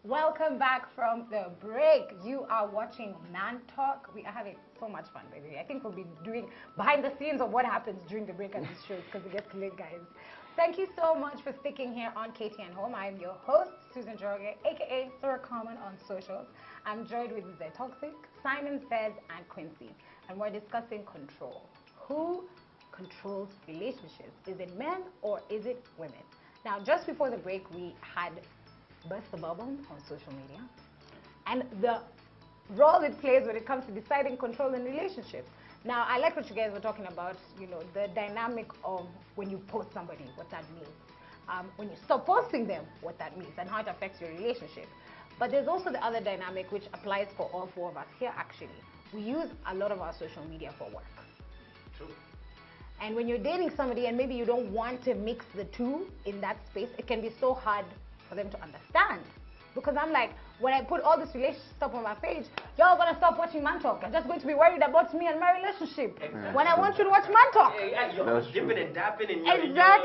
Welcome back from the break. You are watching Man Talk. We are having so much fun, by the way. I think we'll be doing behind the scenes of what happens during the break on these shows because it gets late, guys. Thank you so much for sticking here on KTN Home. I'm your host, Susan Jorge, aka Sora Common on socials. I'm joined with The Toxic, Simon Says, and Quincy. And we're discussing control. Who controls relationships? Is it men or is it women? Now, just before the break, we had Burst the Bubble on social media and the role it plays when it comes to deciding control in relationships. Now, I like what you guys were talking about, the dynamic of when you post somebody, what that means. When you stop posting them, what that means and how it affects your relationship. But there's also the other dynamic which applies for all four of us here actually. We use a lot of our social media for work. True. And when you're dating somebody and maybe you don't want to mix the two in that space, it can be so hard for them to understand. Because I'm like, when I put all this relationship stuff on my page, y'all gonna stop watching Man Talk. You're just going to be worried about me and my relationship. Exactly. When I want you to watch Man Talk. Yeah, you're dipping and dapping in your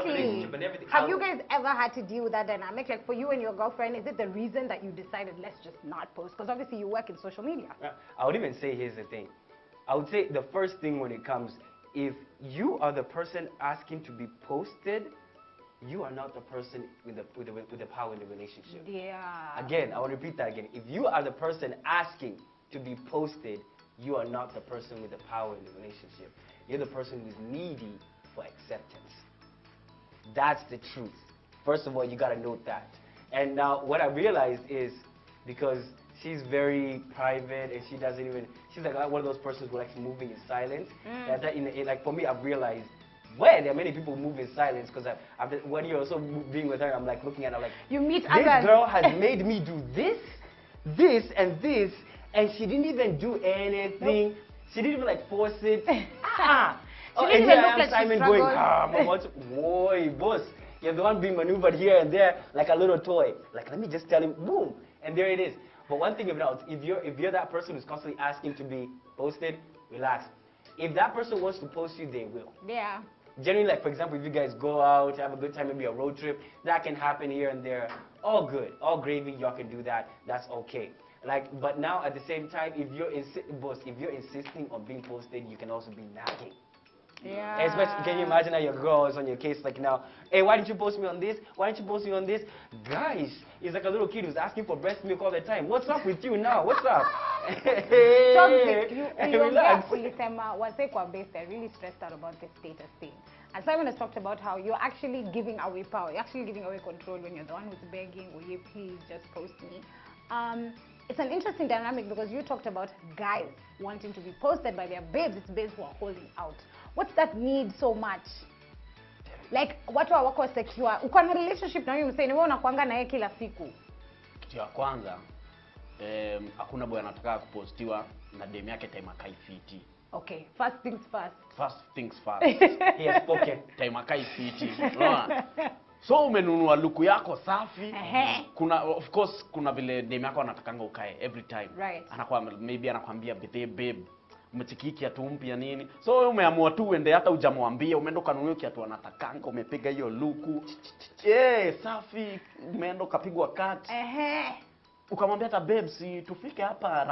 relationship and everything. Have you guys ever had to deal with that dynamic? Like for you and your girlfriend, is it the reason that you decided let's just not post? Because obviously you work in social media. I would even say here's the thing. I would say the first thing when it comes, if you are the person asking to be posted, you are not the person with the power in the relationship. Yeah. Again, I want to repeat that again. If you are the person asking to be posted, you are not the person with the power in the relationship. You're the person who is needy for acceptance. That's the truth. First of all, you got to note that. And now what I realized is because she's very private and she doesn't even, she's like one of those persons who likes moving in silence. Like for me, I've realized where there are many people who move in silence because when you're also being with her, I'm like looking at her like, you meet this others. girl has made me do this, and this, and she didn't even do anything. Nope. She didn't even like force it. She didn't and even look like Simon she going, struggled. boy, boss, you're the one being maneuvered here and there like a little toy. Like, let me just tell him, boom, and there it is. But one thing about if you're that person who's constantly asking to be posted, relax. If that person wants to post you, they will. Yeah. Generally, like for example, if you guys go out, have a good time, maybe a road trip, that can happen here and there. All good, all gravy, y'all can do that. That's okay. Like, but now at the same time, if you're insisting on being posted, you can also be nagging. Yeah. Especially, can you imagine that your girl is on your case like now, hey, why didn't you post me on this? Why didn't you post me on this? Guys, it's like a little kid who's asking for breast milk all the time. What's up with you now? What's up? Relax. They're really stressed out about this status thing. And Simon has talked about how you're actually giving away power. You're actually giving away control when you're the one who's begging, will you please just post me? It's an interesting dynamic because you talked about guys wanting to be posted by their babes. It's babes who are holding out. What's that need so much? Like, watu wako secure. Uko na relationship na wewe msanii, wewe unakuanga na yeye kila siku. Kitu ya kwanza, hakuna boy anataka kupostiwa na dem yake time akai fiti. Okay, first things first. First things first. He has spoken. Time akai fiti. So umenunua luku yako safi. Of course kuna vile dem yako anatakanga ukae every time. Right. Maybe anakuambia babe, umechiki kiatu mpya nini. So wewe umeamua tu uende hata hujamwambia, umeenda kanunua kiatu anatakanga, umepiga hiyo luku. Safi, umeenda kapigwa cut. Ukamwambia hata babe, si tufike hapa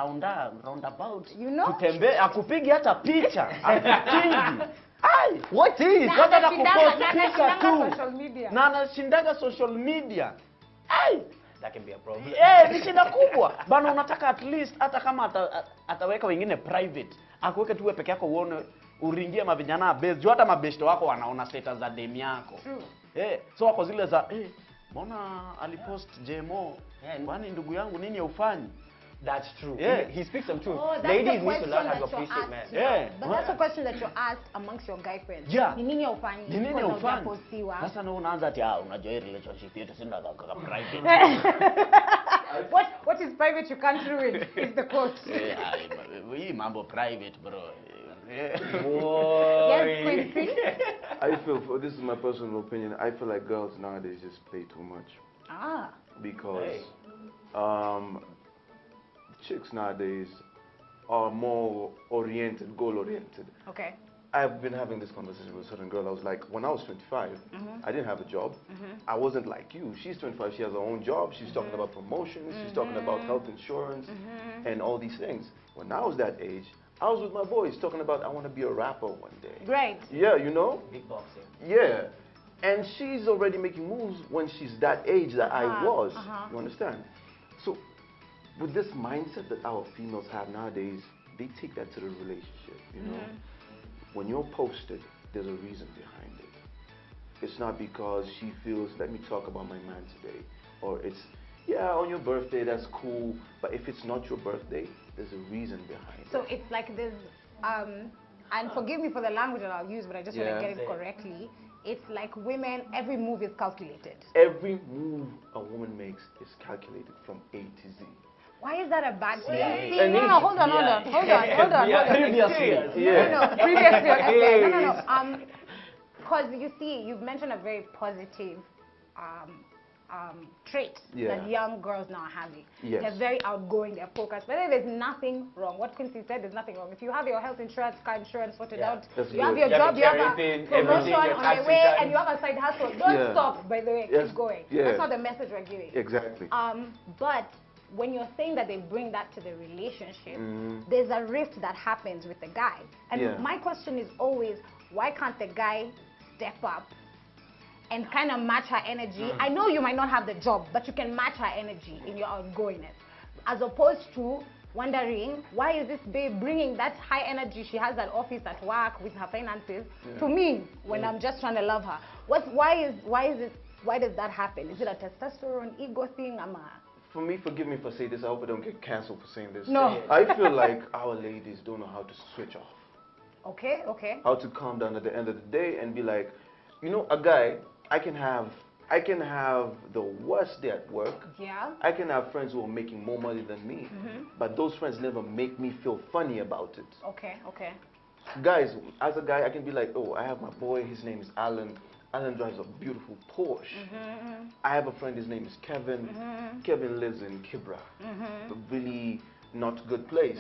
roundabout. Tutembee, akupigi hata picha. Akupigi. Ai, what is? Hata na kupost picha tu. Na anashindaga social media. Ai, that can be a problem. Ni shida kubwa. Bana unataka at least hata kama ataweka wengine private, akuweke tu wewe peke yako uone uringie mavijana base. Juu hata mabeshto wako wanaona status za dem yako. So wako zile za mbona alipost JMO? Kwani ndugu yangu nini ufanyi? That's true. He speaks some truth. Ladies need to learn how to appreciate men. But that's a question that you're asked amongst your guy friends. Ni nini ufanyi? Ni nini ufanyi? Sasa na unaanza ati unajua hii relationship yetu si ndo private. What is private you can't ruin is the quote. Hii mambo private bro. Yes, Quincy? I feel, this is my personal opinion, I feel like girls nowadays just play too much. Because chicks nowadays are more oriented, goal-oriented. Okay. I've been having this conversation with a certain girl. I was like, when I was 25, I didn't have a job. I wasn't like you. She's 25. She has her own job. She's talking about promotions. She's talking about health insurance and all these things. When I was that age, I was with my boys talking about I want to be a rapper one day. Right. Yeah, you know? Big boxing. Yeah. And she's already making moves when she's that age that I was. You understand? So with this mindset that our females have nowadays, they take that to the relationship, you know? When you're posted, there's a reason behind it. It's not because she feels, let me talk about my man today. Or it's, yeah, on your birthday, that's cool. But if it's not your birthday, there's a reason behind it. So it's like this, and forgive me for the language that I'll use, but I just want to get it correctly. It's like women, every move is calculated. Every move a woman makes is calculated from A to Z. Why is that a bad thing? Yeah. No, hold on. Previously. No, previously. Okay. No. Because you see, you've mentioned a very positive trait that young girls now are having. Yes. They're very outgoing, they're focused. But there's nothing wrong. What Quincy said, there's nothing wrong. If you have your health insurance, car insurance sorted out, you have your job, you have a promotion on the way, and you have a side hustle. Don't stop, by the way. Keep going. That's not the message we're giving. Exactly. But when you're saying that they bring that to the relationship, there's a rift that happens with the guy. And my question is always, why can't the guy step up and kind of match her energy? I know you might not have the job, but you can match her energy in your outgoingness. As opposed to wondering, why is this babe bringing that high energy she has at office, at work, with her finances, to me when I'm just trying to love her? Why does that happen? Is it a testosterone, ego thing? For me, forgive me for saying this, I hope I don't get canceled for saying this. No. I feel like our ladies don't know how to switch off. Okay. How to calm down at the end of the day and be like, you know, a guy, I can have the worst day at work. Yeah. I can have friends who are making more money than me, but those friends never make me feel funny about it. Okay. Guys, as a guy, I can be like, oh, I have my boy, his name is Alan. Alan drives a beautiful Porsche. I have a friend, his name is Kevin. Kevin lives in Kibra, a really not good place.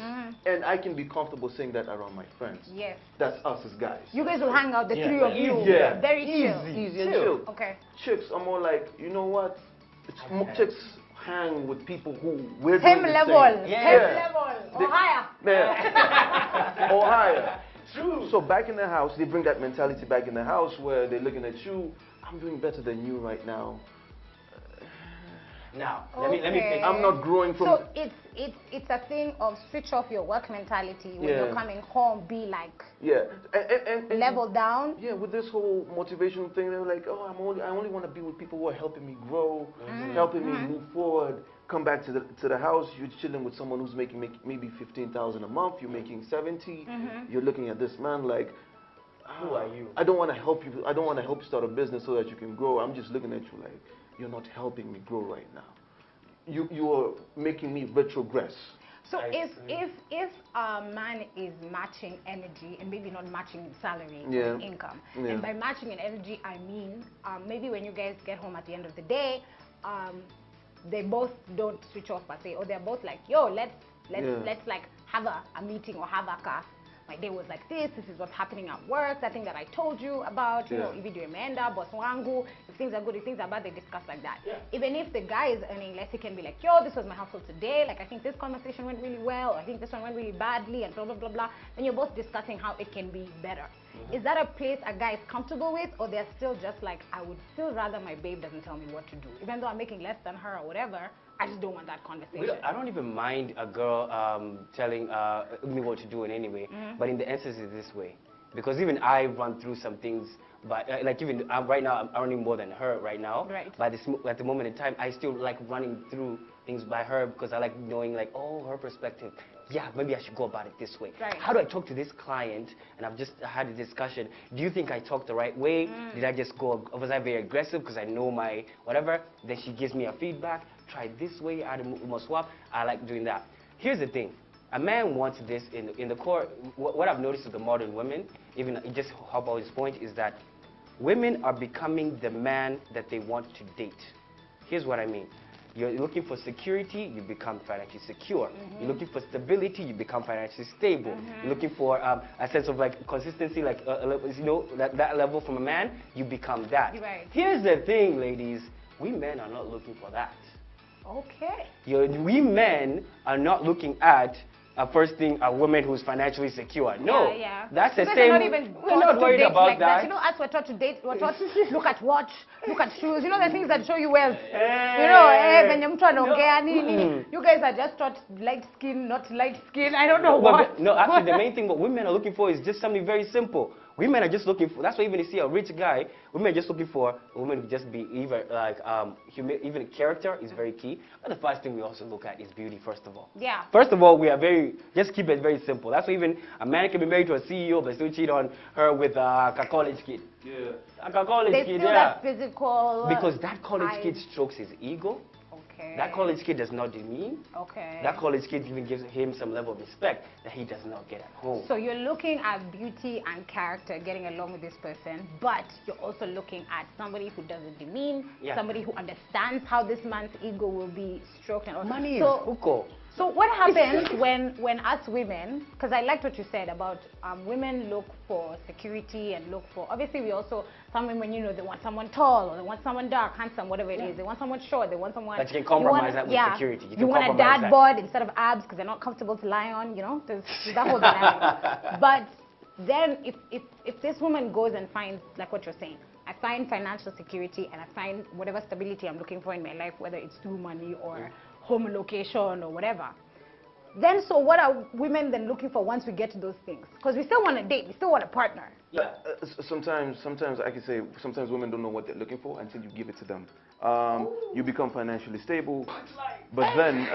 And I can be comfortable saying that around my friends. Yes. That's us as guys. You guys will hang out, the three of you. Yeah. Very chill. Easy and chill. Okay. Chicks are more like, you know what? Chicks hang with people who we're same doing level. The same. Same level. Or higher. Yeah. Or higher. True. So back in the house, they bring that mentality back in the house where they're looking at you. I'm doing better than you right now. Now, let me pick. I'm not growing from. So it's a thing of switch off your work mentality when you're coming home. Be like and level down. Yeah, with this whole motivational thing, they're like, oh, I only want to be with people who are helping me grow, helping me move forward. Come back to the house. You're chilling with someone who's making maybe 15,000 a month. You're making 70. You're looking at this man like, who are you? I don't want to help you. I don't want to help you start a business so that you can grow. I'm just looking at you like, you're not helping me grow right now. You are making me retrogress. So if a man is matching energy and maybe not matching in salary or income, and by matching in energy I mean maybe when you guys get home at the end of the day, they both don't switch off per se, or they're both like, yo, let's like have a meeting or have a car. My day was like this is what's happening at work, that thing that I told you about, you know, if you do Amanda, boss wangu, if things are good, if things are bad, they discuss like that. Even if the guy is earning less, he can be like, yo, this was my household today, like I think this conversation went really well, or I think this one went really badly, and blah, blah, blah, blah. And you're both discussing how it can be better. Is that a place a guy is comfortable with, or they're still just like, I would still rather my babe doesn't tell me what to do, even though I'm making less than her or whatever, I just don't want that conversation. I don't even mind a girl telling me what to do in any way, but in the essence it's this way. Because even I run through some things, but like even right now I'm earning more than her right now. Right. But at the moment in time, I still like running through things by her because I like knowing like, oh, her perspective. Yeah, maybe I should go about it this way. Right. How do I talk to this client? And I've just had a discussion. Do you think I talked the right way? Did I just go, was I very aggressive because I know my whatever? Then she gives me a feedback. Try this way, add a more swap. I like doing that. Here's the thing. A man wants this in the core. What I've noticed with the modern women, even just hop on this point, is that women are becoming the man that they want to date. Here's what I mean. You're looking for security, you become financially secure. You're looking for stability, you become financially stable. You're looking for a sense of like consistency, like you know, that level from a man, you become that. Right. Here's the thing, ladies. We men are not looking for that. Okay. We men are not looking at first thing a woman who's financially secure. No, Yeah. that's the You guys same. are not even We're not taught to worried date about like that. You know, us we're taught to date. We're taught to look at watch, look at shoes. You know the things that show you wealth. You know, when you're trying to you guys are just taught light skin, not light skin. I don't know what. No, actually, the main thing what women are looking for is just something very simple. Women are just looking for. That's why even you see a rich guy, women are just looking for a woman who just be either like even character is very key. But the first thing we also look at is beauty, first of all. Yeah. First of all, we are just keep it very simple. That's why even a man can be married to a CEO but still cheat on her with a college kid. Yeah. A college They kid, still yeah. that physical. Because that college side. kid strokes his ego. Okay. That college kid does not demean. Okay. That college kid even gives him some level of respect that he does not get at home. So you're looking at beauty and character, getting along with this person, but you're also looking at somebody who doesn't demean, somebody who understands how this man's ego will be stroked and all. Money is hookah. So what happens when us women, because I liked what you said about women look for security and look for, obviously we also, some women, you know, they want someone tall, or they want someone dark, handsome, whatever it is. They want someone short, they want someone... But you can compromise that with security. You want a dad bod instead of abs because they're not comfortable to lie on, you know, there's that whole dynamic. But then if this woman goes and finds, like what you're saying, I find financial security and I find whatever stability I'm looking for in my life, whether it's through money or home location or whatever. Then, so what are women then looking for once we get to those things? Because we still want to date, we still want a partner. Yeah. Sometimes I can say, sometimes women don't know what they're looking for until you give it to them. You become financially stable, but then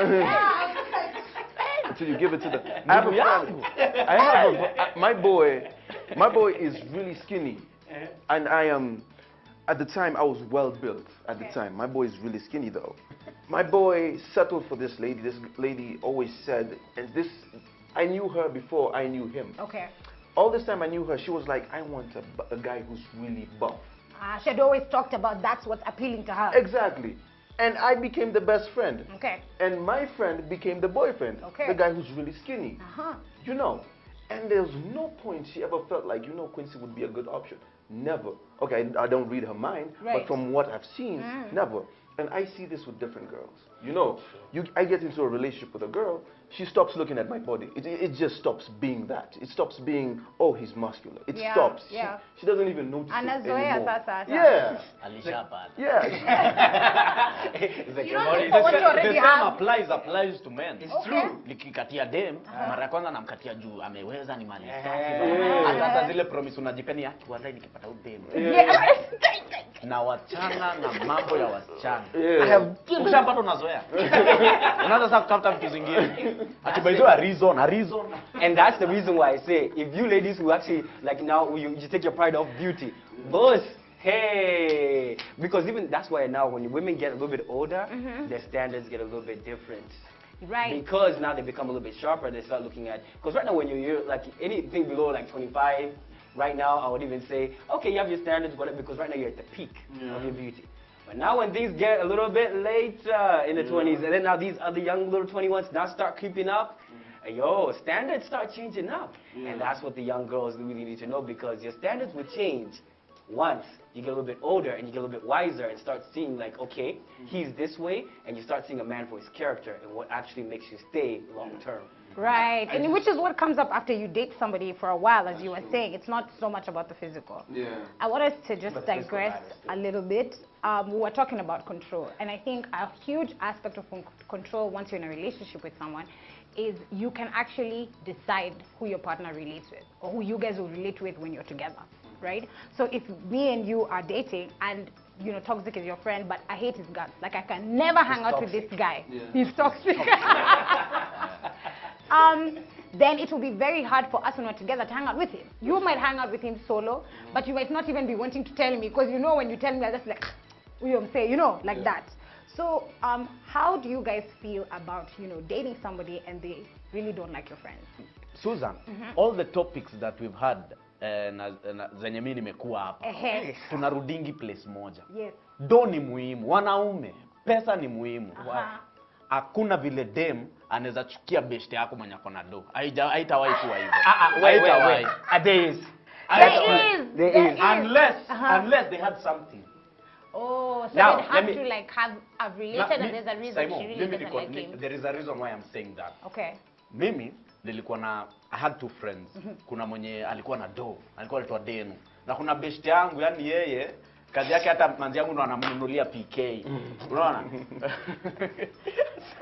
until you give it to them. I have a my boy is really skinny, and I am. At the time, I was well built. At the time, my boy is really skinny though. My boy settled for this lady. This lady always said, and this, I knew her before I knew him. Okay. All this time I knew her, she was like, I want a guy who's really buff. She had always talked about that's what's appealing to her. Exactly. And I became the best friend. Okay. And my friend became the boyfriend. Okay. The guy who's really skinny. Uh-huh. You know. And there's no point she ever felt like, you know, Quincy would be a good option. Never. Okay, I don't read her mind, but from what I've seen, never. And I see this with different girls. You know, I get into a relationship with a girl, she stops looking at my body. It just stops being that. It stops being, oh, he's muscular. It stops. Yeah. She doesn't even notice it anymore. Yeah. Yeah. The same applies to men. It's true. Nikikatia dem, mara ya kwanza namkatia juu ameweza ni mali safi. Hata zile promise unajipeni yake wallahi nikipata udem. Na wachana na mambo ya wasichana. Ukishapata unazoea. Unaanza sasa kutafuta vitu zingine. Atibaizwa a reason. And that's the reason why I say, if you ladies who actually, like now, you take your pride off beauty, boss, hey, because even that's why now when women get a little bit older, their standards get a little bit different. Right. Because now they become a little bit sharper, they start looking at, because right now when you're like anything below like 25, right now I would even say, okay, you have your standards, whatever, because right now you're at the peak of your beauty. But now when things get a little bit later in the 20s, and then now these other young little 21s now start creeping up, yo, standards start changing up. And that's what the young girls really need to know, because your standards will change once you get a little bit older and you get a little bit wiser and start seeing like, okay, he's this way, and you start seeing a man for his character and what actually makes you stay long term. Right, and which is what comes up after you date somebody for a while, as you were saying. It's not so much about the physical. Yeah. I want us to just digress a little bit. We were talking about control, and I think a huge aspect of control once you're in a relationship with someone is you can actually decide who your partner relates with, or who you guys will relate with when you're together, right? So if me and you are dating and you know, toxic is your friend, but I hate his guts. Like I can never hang out with this guy. Yeah. He's toxic. Then it will be very hard for us when we're together to hang out with him. You might hang out with him solo, but you might not even be wanting to tell me, because you know when you tell me, I just like, you know, like that. So how do you guys feel about, you know, dating somebody and they really don't like your friends? Susan, all the topics that we've had zenye mimi nimekuwa hapa, tunarudingi place moja. Yes. Do ni muhimu, wanaume pesa ni muhimu. Aha. Hakuna vile dem anaweza chukia beshte yako mwenye kona do. Haitawahi kuwa hivyo. Wait. There is. There is. Unless they had something. Oh, so Now, they'd have to like have related and there's a reason Simon, she really doesn't like him. there is a reason why I'm saying that. Okay. Mimi nilikuwa na I had two friends. Kuna mwenye alikuwa na do, alikuwa anaitwa Denu. Na kuna beshte yangu, yani yeye kazi yake hata manzi yangu ndo anamnunulia PK. Unaona?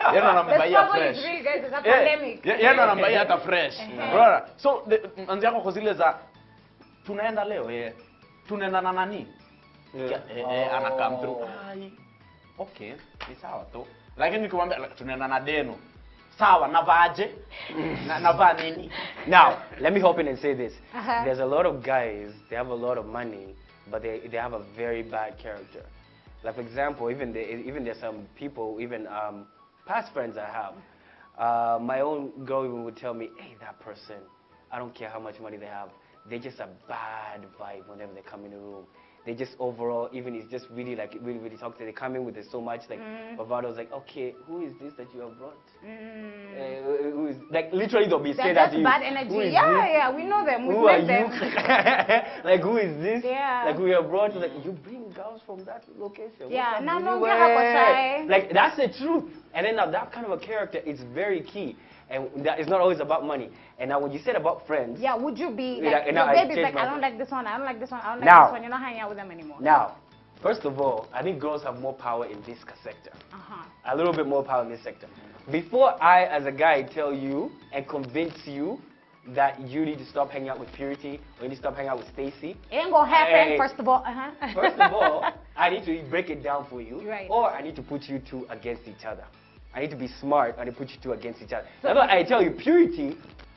Yeye ndo anambaia fresh. The struggle is real, guys. It's a pandemic. Yeye ndo anambaia hata fresh. Unaona? So manzi yangu kwa zile za tunaenda leo tunaenda na nani? Ana come through. Okay, ni sawa tu. Lakini nikamwambia tunaenda na Deno. Sawa, navaje? Navaa nini? Now, let me hop in and say this. There's a lot of guys, they have a lot of money, but they have a very bad character. Like for example, even there's some people, even past friends I have. My own girl even would tell me, hey, that person, I don't care how much money they have, they're just a bad vibe whenever they come in the room. They just overall, even it's just really like really toxic. They come in with so much like bravado's like, okay, who is this that you have brought? Who is like literally they'll be saying that to you. That's bad energy. Yeah, we know them. Who are you? Like who is this? Yeah. Like who you have brought? Like you bring girls from that location. Yeah, no, no, like that's the truth. And then now that kind of a character is very key. And that is not always about money. And now when you said about friends... Yeah, would you be like, your baby's like, I don't like this one, I don't like this one, I don't like this one. You're not hanging out with them anymore. Now, first of all, I think girls have more power in this sector. A little bit more power in this sector. Before I, as a guy, tell you and convince you that you need to stop hanging out with Purity or you need to stop hanging out with Stacy. It ain't gonna happen, first of all. First of all, I need to break it down for you. Right. Or I need to put you two against each other. I need to be smart and put you two against each other. So I tell you, Purity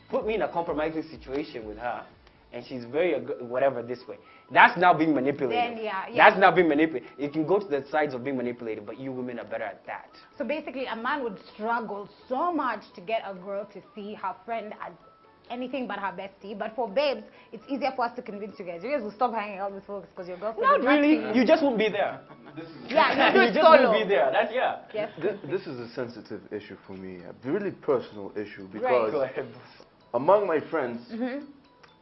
put me in a compromising situation with her, and she's very whatever this way. That's now being manipulated. Then, That's now being manipulated. You can go to the sides of being manipulated, but you women are better at that. So basically, a man would struggle so much to get a girl to see her friend as anything but her bestie. But for babes, it's easier for us to convince you guys. You guys will stop hanging out with folks because your girlfriend Not really. You just won't be there. You just won't be there. That's Yes. This is a sensitive issue for me, a really personal issue, Right. because Go ahead. among my friends,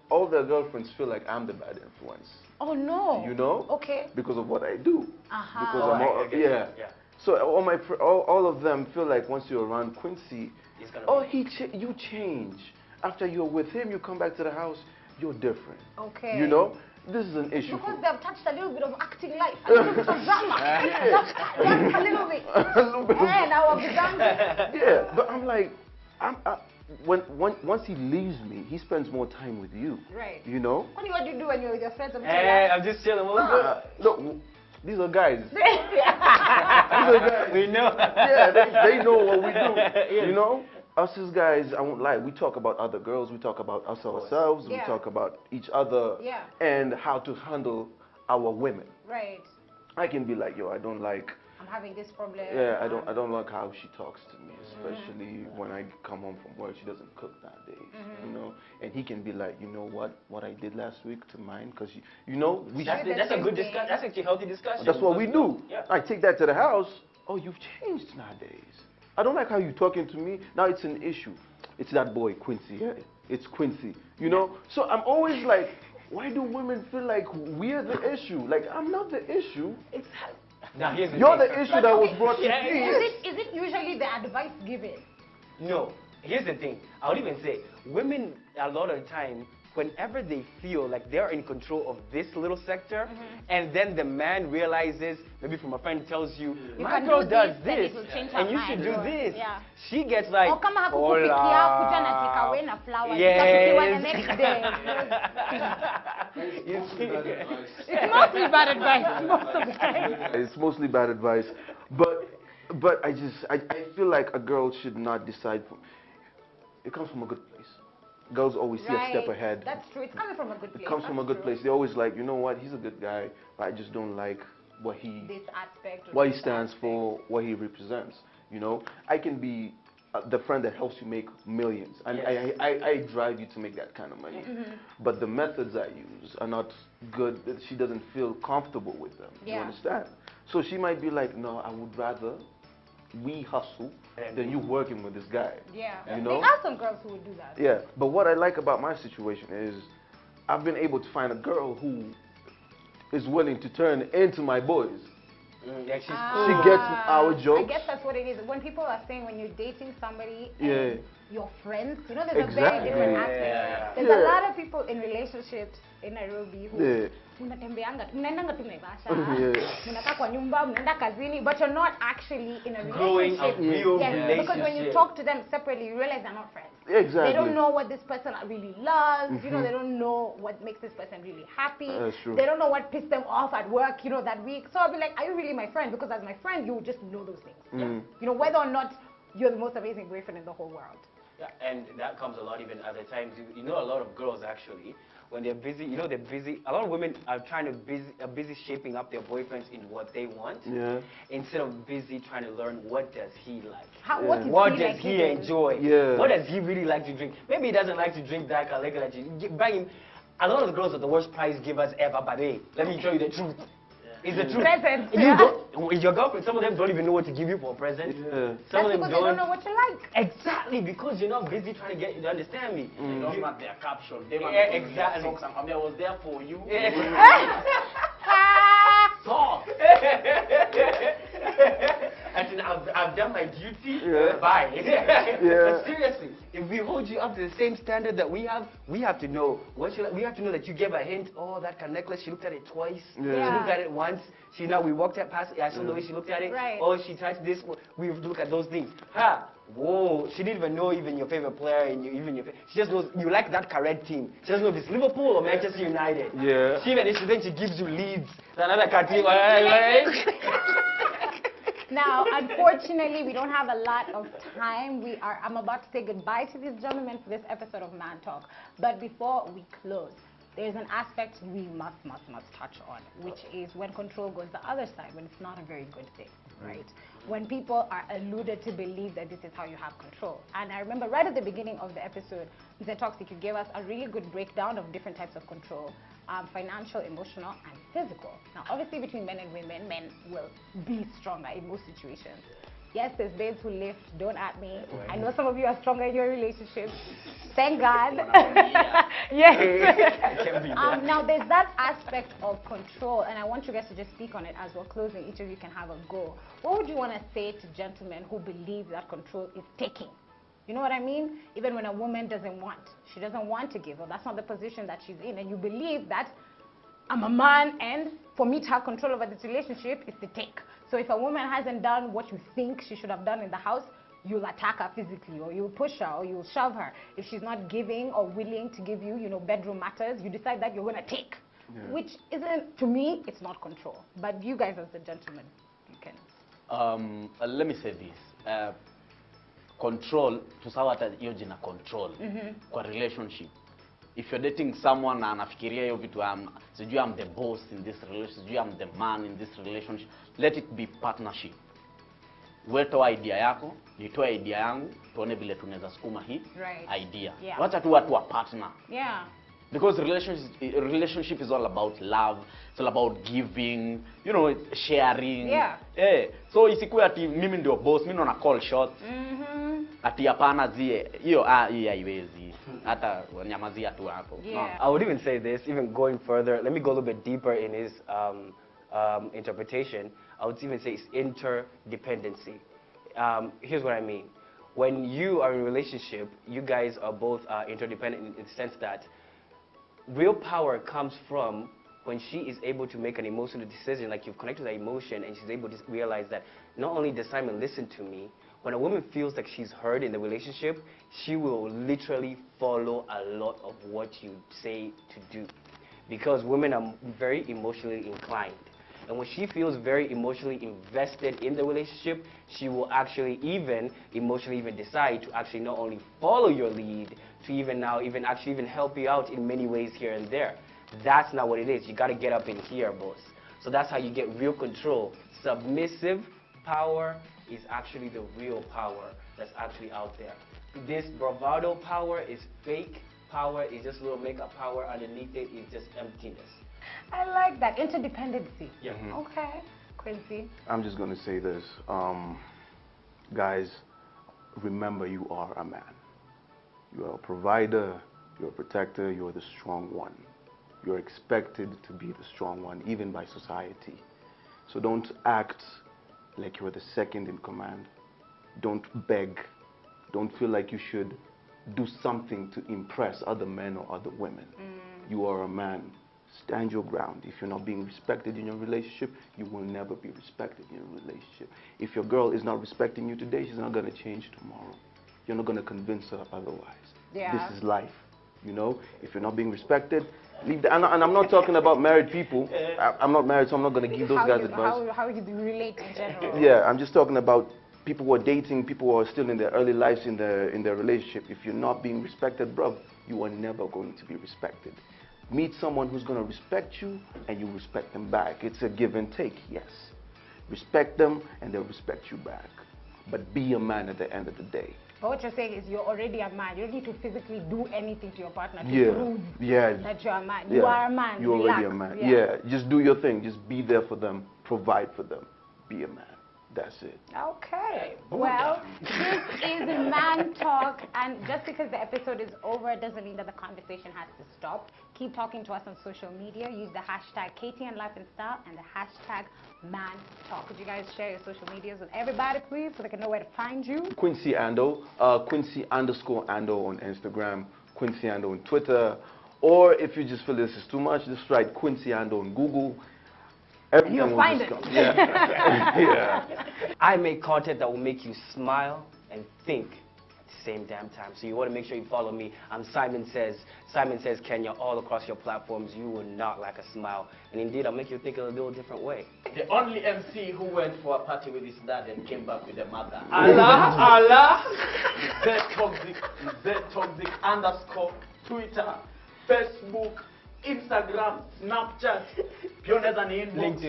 all their girlfriends feel like I'm the bad influence. Oh no. You know? Okay. Because of what I do. Because Oh, I'm all, I get you. Yeah. So all of them feel like once you're around Quincy, He's gonna you change. After you're with him, you come back to the house, you're different. Okay. You know? This is an issue. Because they've touched a little bit of acting life, a little bit of drama. Just a little bit. A little bit. And I will be done. Yeah, but I'm like, once he leaves me, he spends more time with you. Right. You know? What do you do when you're with your friends? Hey, I'm just chilling. Look, these are guys. These Yeah. are guys. We know. Yeah, they know what we do. Yes. You know? Us as guys, I won't lie, we talk about other girls, we talk about us ourselves, we talk about each other, and how to handle our women. Right. I can be like, yo, I don't like... I'm having this problem. Yeah, I don't like how she talks to me, especially when I come home from work. She doesn't cook nowadays, you know. And he can be like, you know what I did last week to mine, because you know we. That's a good discussion. That's actually a healthy discussion. That's what we do. Yeah. I take that to the house. Oh, you've changed nowadays. I don't like how you're talking to me. Now it's an issue. It's that boy Quincy. Yeah, it's Quincy. You know. So I'm always like, why do women feel like we're the issue? Like I'm not the issue. Now, here's the You're thing. the issue that was brought to me. Is it usually the advice given? No. Here's the thing. I would even say, women a lot of the time, whenever they feel like they're in control of this little sector, and then the man realizes, maybe from a friend tells you, my girl does this, and you should do this. Yeah. She gets like, Oh, kama hakukupikia, kuja na take away na flower. Yes. The next day. You see? It's mostly bad advice, most of the time. It's mostly bad advice, but I feel like a girl should not decide. It comes from a good place. Girls always see a step ahead. That's true. It's coming from a good place. It comes from a good place. They're always like, you know what? He's a good guy, but I just don't like This aspect. what he stands for, what he represents. You know, I can be the friend that helps you make millions. And Yes. I drive you to make that kind of money. But the methods I use are not good. She doesn't feel comfortable with them. You Yeah. understand? So she might be like, no, I would rather we hustle than you working with this guy. Yeah. You know? There are some girls who would do that. Yeah. But what I like about my situation is I've been able to find a girl who is willing to turn into my boys. Yeah, she's She gets our I jokes. guess that's what it is. When people are saying when you're dating somebody and Yeah. your friends, you know, there's a very Exactly. different Yeah, aspect. yeah, yeah. There's a lot of people in relationships in Nairobi who Yeah. mnatembeanga tu, mnaendanga tu Naivasha, Yeah. mnakaa kwa nyumba, mnaenda kazini, but you're not actually in a growing a relationship. real Yes, because when you relationship. talk to them separately, you realize they're not friends. Exactly. They don't know what this person really loves. You know, they don't know what makes this person really happy. That's true. They don't know what pissed them off at work, you know, that week. So I'll be like, are you really my friend? Because as my friend, you just know those things. You know, whether or not you're the most amazing boyfriend in the whole world. Yeah, and that comes a lot even other times. You know, a lot of girls actually, when they're busy, you know, they're busy. A lot of women are trying to busy shaping up their boyfriends in what they want, Yeah. instead of busy trying to learn what does he like. What What is does like he doing? enjoy? Yeah. What does he really like to drink? Maybe he doesn't like to drink that Caligula. Buy him. A lot of the girls are the worst prize givers ever, but hey, let me tell you the truth. It's the truth. Presents, You yeah. don't, with your girlfriend, some of them don't even know what to give you for a present. Yeah. Some of That's them because they don't know what you like. Exactly, because you're not busy trying to get you to understand me. They don't want their caption. They want Yeah, to put in their exactly. socks and I was there for you. Socks. I think I've done my duty. Yeah. Bye. Yeah. But seriously, if we hold you up to the same standard that we have to know what you like. We have to know that you gave a hint. Oh, that necklace. She looked at it twice. Yeah. She looked at it once. We walked past it. I saw the way she looked at it. Right. Oh, she tried this. We have to look at those things. Ha! Whoa! She didn't even know even your favorite player and she just knows you like that correct team. She doesn't know if it's Liverpool or Manchester United. Yeah. She even then she gives you leads. Another team. Now, unfortunately, we don't have a lot of time. I'm about to say goodbye to these gentlemen for this episode of Man Talk. But before we close, there's an aspect we must touch on, which is when control goes the other side, when it's not a very good thing, right? When people are alluded to believe that this is how you have control. And I remember right at the beginning of the episode, Mr. Toxic, you gave us a really good breakdown of different types of control. Financial, emotional, and physical. Now, obviously, between men and women, men will be stronger in most situations. Yes, there's babes who lift, don't at me. I know some of you are stronger in your relationships. Thank God. Yes. Now, there's that aspect of control, and I want you guys to just speak on it as we're closing. Each of you can have a go. What would you want to say to gentlemen who believe that control is taking? You know what I mean? Even when a woman doesn't want, she doesn't want to give, or that's not the position that she's in, and you believe that I'm a man, and for me to have control over this relationship is to take. So if a woman hasn't done what you think she should have done in the house, you'll attack her physically, or you'll push her, or you'll shove her. If she's not giving or willing to give you, bedroom matters, you decide that you're going to take, which isn't, to me, it's not control. But you guys as the gentlemen, you can. Let me say this. Control, tusawa hata hiyo jina control kwa relationship. If you're dating someone na anafikiria hiyo vitu sijui I'm the boss in this relationship, sijui I'm the man in this relationship, let it be partnership. Wewe toa idea yako, nitoe idea yangu, tuone vile tunaweza sukuma hii idea. Yeah. Wacha tu watu wa partner. Yeah. Because relationship is all about love, it's all about giving, sharing. Yeah. So isikuwe ati mimi ndio boss, mimi ndo na call shots. Ati hapana zie, hiyo hii haiwezi. Hata nyamazia tu hapo. Yeah. I would even say this, even going further, let me go a little bit deeper in his interpretation. I would even say it's interdependency. Here's what I mean. When you are in a relationship, you guys are both interdependent in the sense that real power comes from when she is able to make an emotional decision, like you've connected that emotion, and she's able to realize that not only does Simon listen to me, when a woman feels like she's heard in the relationship, she will literally follow a lot of what you say to do. Because women are very emotionally inclined. And when she feels very emotionally invested in the relationship, she will actually emotionally decide to actually not only follow your lead, to even help you out in many ways here and there. That's not what it is. You got to get up in here, boss. So that's how you get real control. Submissive power is actually the real power that's actually out there. This bravado power is fake power, is just a little makeup power. Underneath it is just emptiness. I like that. Interdependency. Yeah. Okay. Quincy. I'm just going to say this. Guys, remember you are a man. You are a provider, you're a protector, you're the strong one. You're expected to be the strong one, even by society. So don't act like you're the second in command. Don't beg. Don't feel like you should do something to impress other men or other women. You are a man. Stand your ground. If you're not being respected in your relationship, you will never be respected in your relationship. If your girl is not respecting you today, she's not going to change tomorrow. You're not going to convince her otherwise. Yeah. This is life. You know, if you're not being respected, leave the, and I'm not talking about married people. I'm not married, so I'm not going to give those guys advice. How you relate in general. Yeah, I'm just talking about people who are dating, people who are still in their early lives in their relationship. If you're not being respected, bro, you are never going to be respected. Meet someone who's going to respect you, and you respect them back. It's a give and take, yes. Respect them, and they'll respect you back. But be a man at the end of the day. But what you're saying is you're already a man. You don't need to physically do anything to your partner to prove that you're a man. You are a man. You're already a man. Yeah, just do your thing. Just be there for them. Provide for them. Be a man. That's it. Okay. Well, this is Man Talk, and just because the episode is over doesn't mean that the conversation has to stop. Keep talking to us on social media. Use the hashtag KTN Life and Style and the hashtag Man Talk. Could you guys share your social medias with everybody, please, so they can know where to find you? Quincy Ando, Quincy_Ando on Instagram, Quincy Ando on Twitter, or if you just feel this is too much, just write Quincy Ando on Google. You'll find it. Yeah. Yeah. I make content that will make you smile and think at the same damn time. So you want to make sure you follow me. I'm Simon Says Kenya all across your platforms. You will not lack a smile. And indeed, I'll make you think in a little different way. The only MC who went for a party with his dad and came back with a mother. Allah. Z_toxic Twitter, Facebook, Instagram, Snapchat, pia unaweza ni inbox.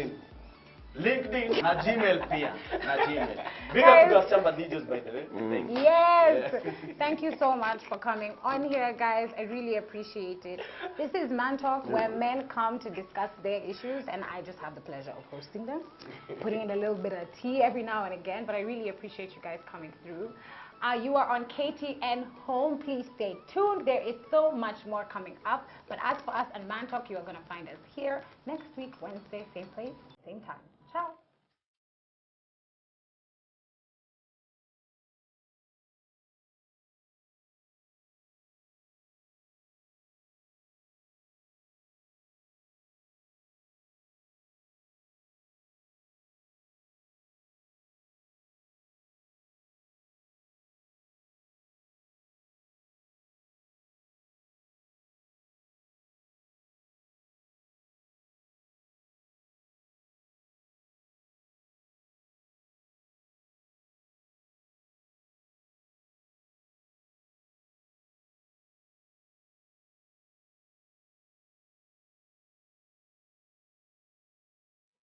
LinkedIn na Gmail pia. Big up to Samba DJs, by the way. Thank you. Yes. Thank you so much for coming on here, guys. I really appreciate it. This is Man Talk, where men come to discuss their issues, and I just have the pleasure of hosting them, putting in a little bit of tea every now and again, but I really appreciate you guys coming through. You are on KTN Home. Please stay tuned. There is so much more coming up. But as for us and Man Talk, you are going to find us here next week, Wednesday, same place, same time.